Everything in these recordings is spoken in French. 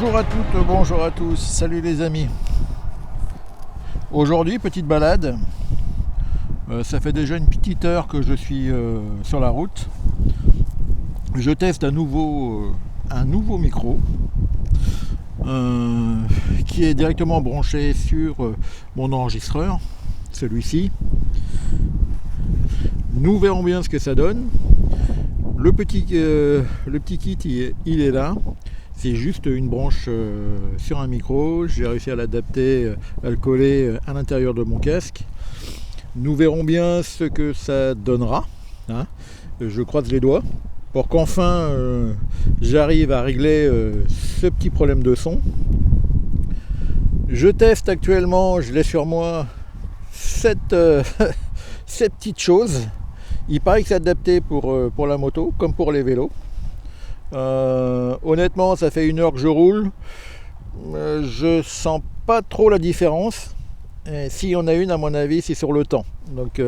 Bonjour à toutes, bonjour à tous, salut les amis. Aujourd'hui, petite balade. Ça fait déjà une petite heure que je suis sur la route. Je teste un nouveau micro qui est directement branché sur mon enregistreur, celui-ci. Nous verrons bien ce que ça donne. Le petit kit, il est là. C'est juste une branche sur un micro. J'ai réussi à l'adapter, à le coller à l'intérieur de mon casque. Nous verrons bien ce que ça donnera. Je croise les doigts pour qu'enfin j'arrive à régler ce petit problème de son. Je teste actuellement, je l'ai sur moi, cette petite chose. Il paraît que c'est adapté pour la moto comme pour les vélos. Honnêtement, ça fait 1 heure que je roule. Je sens pas trop la différence. Et s'il y en a une, à mon avis, c'est sur le temps. Donc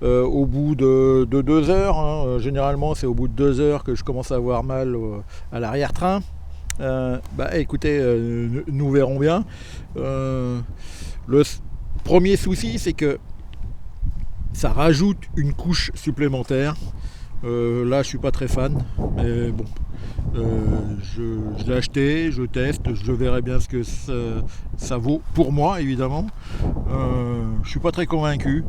au bout de 2 heures, généralement c'est au bout de 2 heures que je commence à avoir mal à l'arrière-train. Écoutez, nous verrons bien. Le premier souci, c'est que ça rajoute une couche supplémentaire. Là, je suis pas très fan, mais bon, je l'ai acheté, je teste, je verrai bien ce que ça vaut pour moi, évidemment. Je suis pas très convaincu,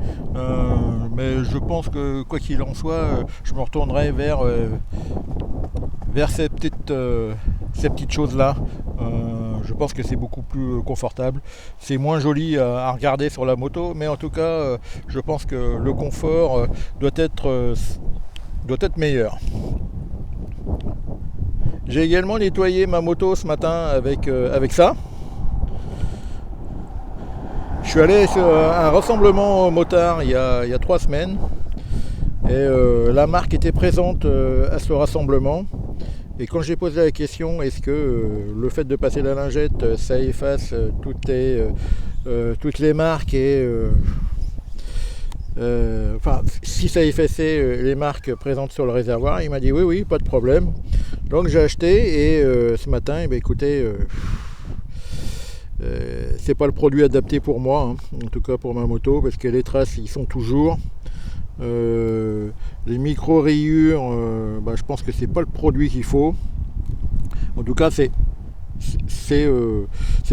mais je pense que quoi qu'il en soit, je me retournerai vers ces petites choses-là. Je pense que c'est beaucoup plus confortable. C'est moins joli à regarder sur la moto, mais en tout cas, je pense que le confort doit être meilleur. J'ai également nettoyé ma moto ce matin avec ça. Je suis allé sur un rassemblement motard il y a 3 semaines et la marque était présente à ce rassemblement. Et quand j'ai posé la question, est-ce que le fait de passer la lingette, ça efface toutes les marques et si ça effaçait les marques présentes sur le réservoir, il m'a dit oui, pas de problème. Donc j'ai acheté et ce matin, écoutez, c'est pas le produit adapté pour moi, en tout cas pour ma moto, parce que les traces ils sont toujours. Les micro-rayures, je pense que c'est pas le produit qu'il faut. En tout cas, c'est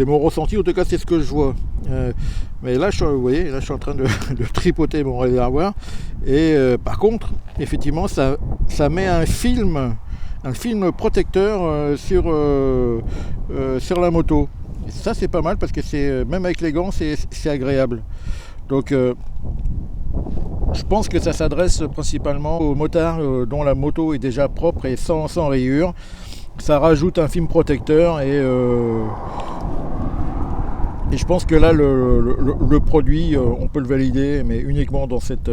mon ressenti, en tout cas c'est ce que je vois. Mais là, vous voyez, là je suis en train de tripoter mon réservoir. Et par contre, effectivement, ça met un film protecteur sur la moto. Et ça c'est pas mal parce que même avec les gants, c'est agréable. Donc je pense que ça s'adresse principalement aux motards dont la moto est déjà propre et sans rayures. Ça rajoute un film protecteur et je pense que là le produit on peut le valider, mais uniquement dans cette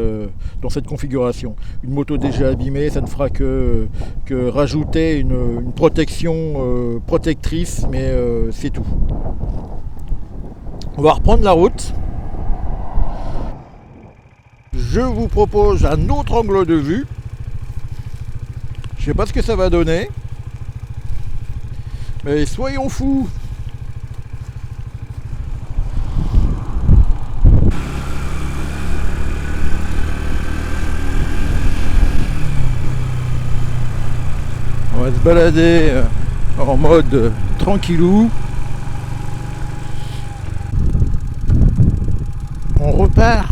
configuration. Une moto déjà abîmée, ça ne fera que rajouter une protection protectrice, mais c'est tout. On va reprendre la route. Je vous propose un autre angle de vue. Je sais pas ce que ça va donner, mais soyons fous. On va se balader en mode tranquillou. On repart.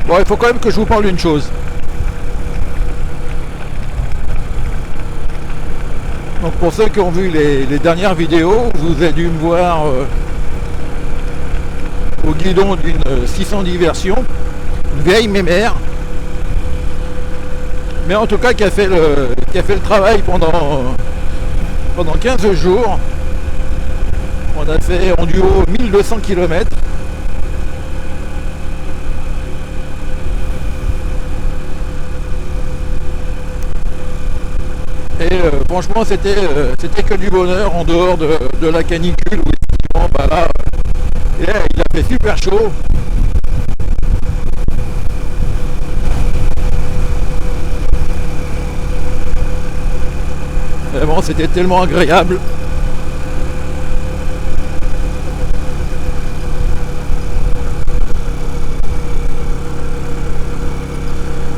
Bon, il faut quand même que je vous parle d'une chose. Donc pour ceux qui ont vu les dernières vidéos, vous avez dû me voir au guidon d'une 610 version, une vieille mémère, mais en tout cas qui a fait le travail pendant 15 jours. On a fait en duo 1200 km. Et franchement c'était que du bonheur en dehors de la canicule où effectivement là, il a fait super chaud. Et bon, c'était tellement agréable.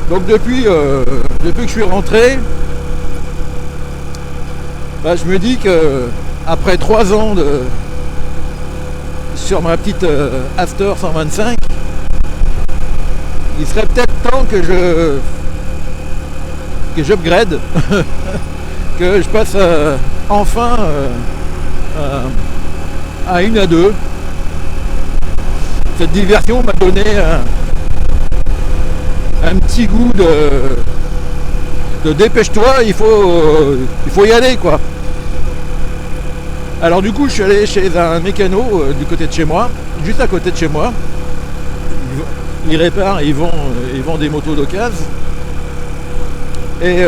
Donc depuis que je suis rentré, bah, je me dis que après 3 ans sur ma petite Aster 125, il serait peut-être temps que j'upgrade, que je passe enfin à une à deux. Cette diversion m'a donné un petit goût de dépêche-toi, il faut y aller quoi. Alors du coup je suis allé chez un mécano du côté de chez moi, juste à côté de chez moi. Il répare, il vend des motos d'occasion. Et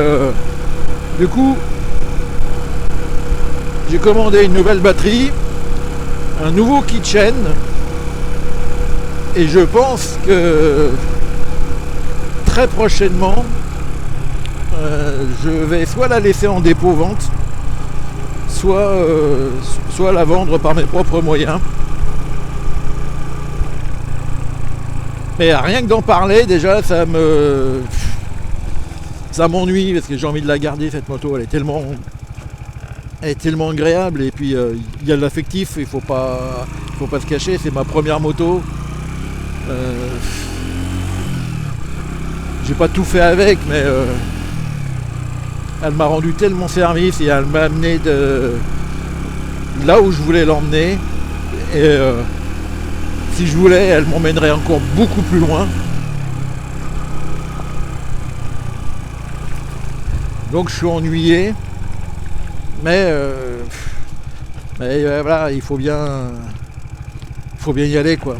du coup j'ai commandé une nouvelle batterie, un nouveau kitchen, et je pense que très prochainement je vais soit la laisser en dépôt vente, soit la vendre par mes propres moyens. Mais rien que d'en parler déjà ça m'ennuie, parce que j'ai envie de la garder cette moto. Elle est tellement agréable, et puis il y a de l'affectif, il faut pas se cacher, c'est ma première moto. J'ai pas tout fait avec, mais elle m'a rendu tellement service, et elle m'a amené de là où je voulais l'emmener, et si je voulais, elle m'emmènerait encore beaucoup plus loin. Donc je suis ennuyé, mais voilà, il faut bien y aller quoi.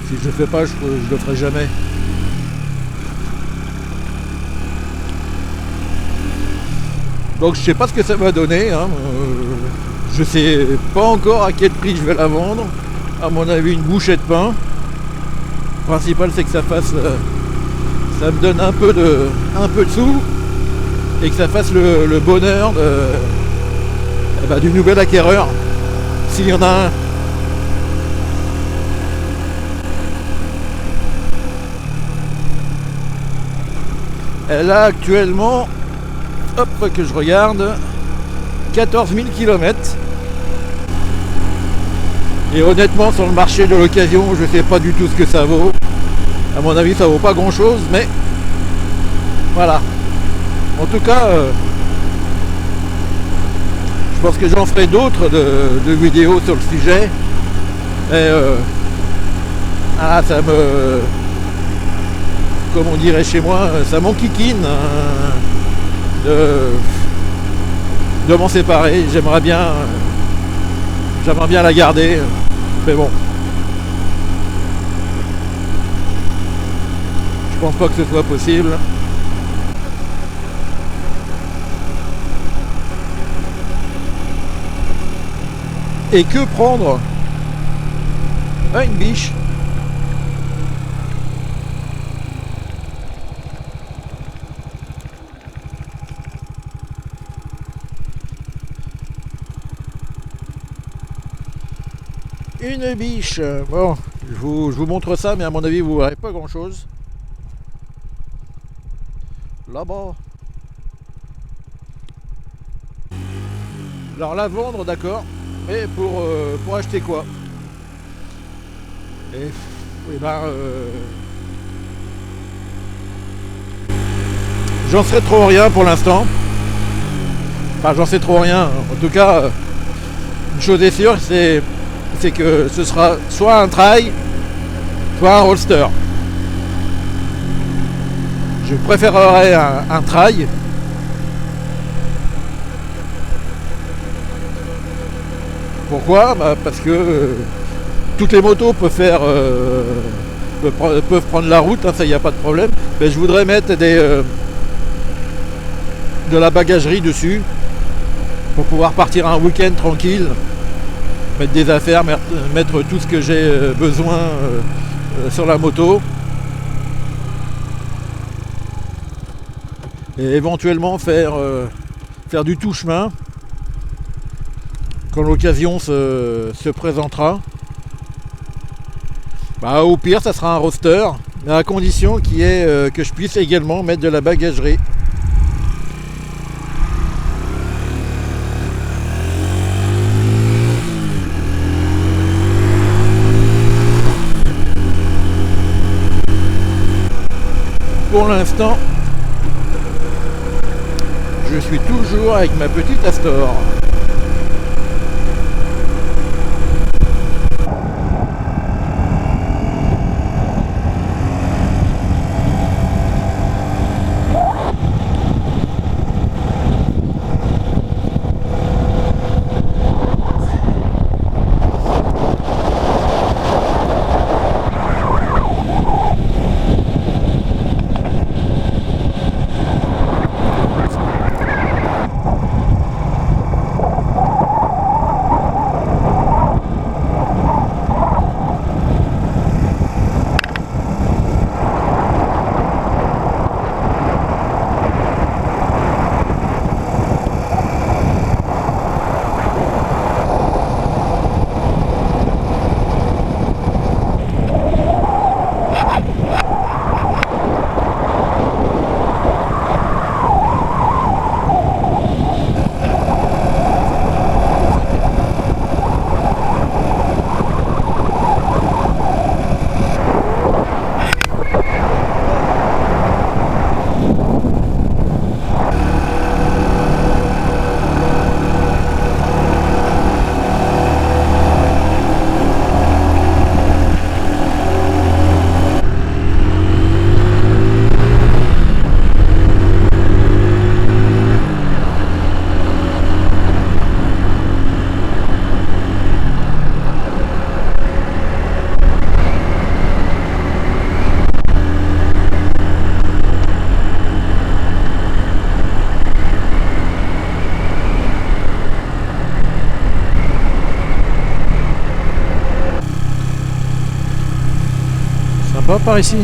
Si je le fais pas, je le ferai jamais. Donc je sais pas ce que ça va donner, hein. Je sais pas encore à quel prix je vais la vendre. À mon avis, une bouchée de pain. Le principal, c'est que ça me donne un peu de sous, et que ça fasse le bonheur du nouvel acquéreur, s'il y en a un. Elle a actuellement, que je regarde, 14 000 km. Et honnêtement, sur le marché de l'occasion, je sais pas du tout ce que ça vaut. À mon avis, ça vaut pas grand chose, mais voilà. En tout cas, je pense que j'en ferai d'autres de vidéos sur le sujet. Et ça me, comme on dirait chez moi, ça m'enquiquine de m'en séparer. J'aimerais bien la garder, mais bon, je pense pas que ce soit possible. Et que prendre? Ah, une biche. Une biche. Bon, je vous montre ça, mais à mon avis vous verrez pas grand chose. Là-bas. Alors la vendre, d'accord, mais pour acheter quoi? Et j'en sais trop rien pour l'instant. Enfin, j'en sais trop rien. En tout cas, une chose est sûre, c'est que ce sera soit un trail, soit un roadster. Je préférerais un trail. Pourquoi? Parce que toutes les motos peuvent prendre la route, hein, ça, il n'y a pas de problème. Mais je voudrais mettre de la bagagerie dessus. pour pouvoir partir un week-end tranquille, mettre des affaires, mettre tout ce que j'ai besoin sur la moto. Et éventuellement faire du tout chemin quand l'occasion se présentera. Bah, au pire ça sera un roadster, mais à condition que je puisse également mettre de la bagagerie. Pour l'instant, je suis toujours avec ma petite Astor. Sympa par ici.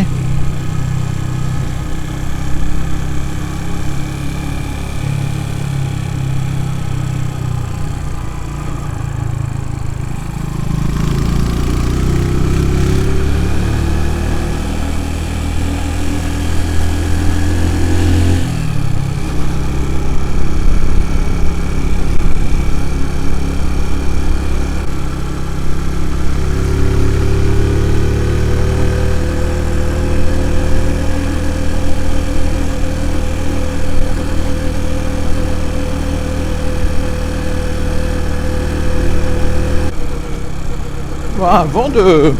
Voilà, avant de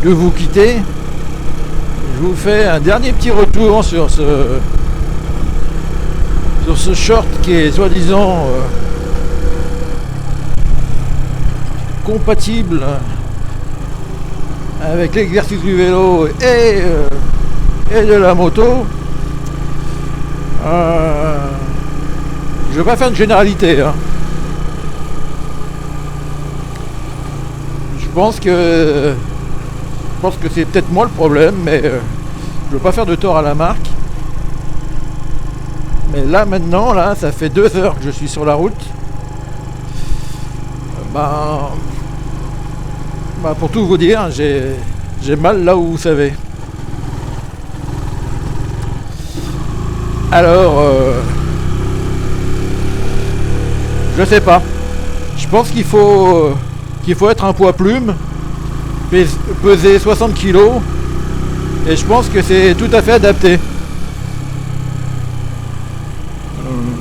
vous quitter, je vous fais un dernier petit retour sur ce short qui est soi-disant compatible avec l'exercice du vélo et de la moto. Je vais pas faire une généralité, hein. Je pense que c'est peut-être moi le problème, mais je veux pas faire de tort à la marque. Mais là maintenant, là, ça fait 2 heures que je suis sur la route. Pour tout vous dire, j'ai mal là où vous savez. Alors, je sais pas. Je pense qu'il faut être un poids plume, peser 60 kg, et je pense que c'est tout à fait adapté.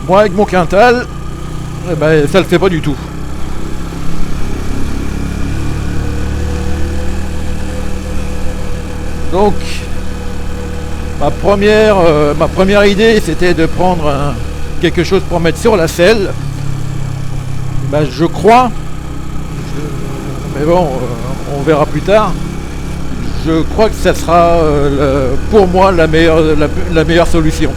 Moi avec mon quintal, ça le fait pas du tout. Donc ma première idée, c'était de prendre quelque chose pour mettre sur la selle. Je crois, mais bon, on verra plus tard. Je crois que ça sera pour moi la meilleure solution.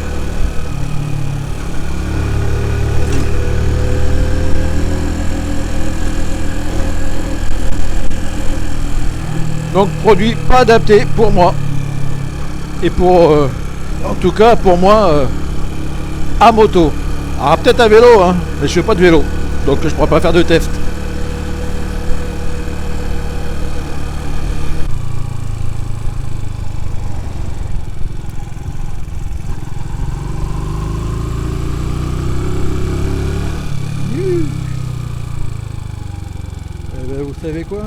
Donc produit pas adapté pour moi. Et pour, en tout cas pour moi, à moto. Alors peut-être à vélo, hein, mais je fais pas de vélo. Donc je pourrais pas faire de test. Eh ben, vous savez quoi ?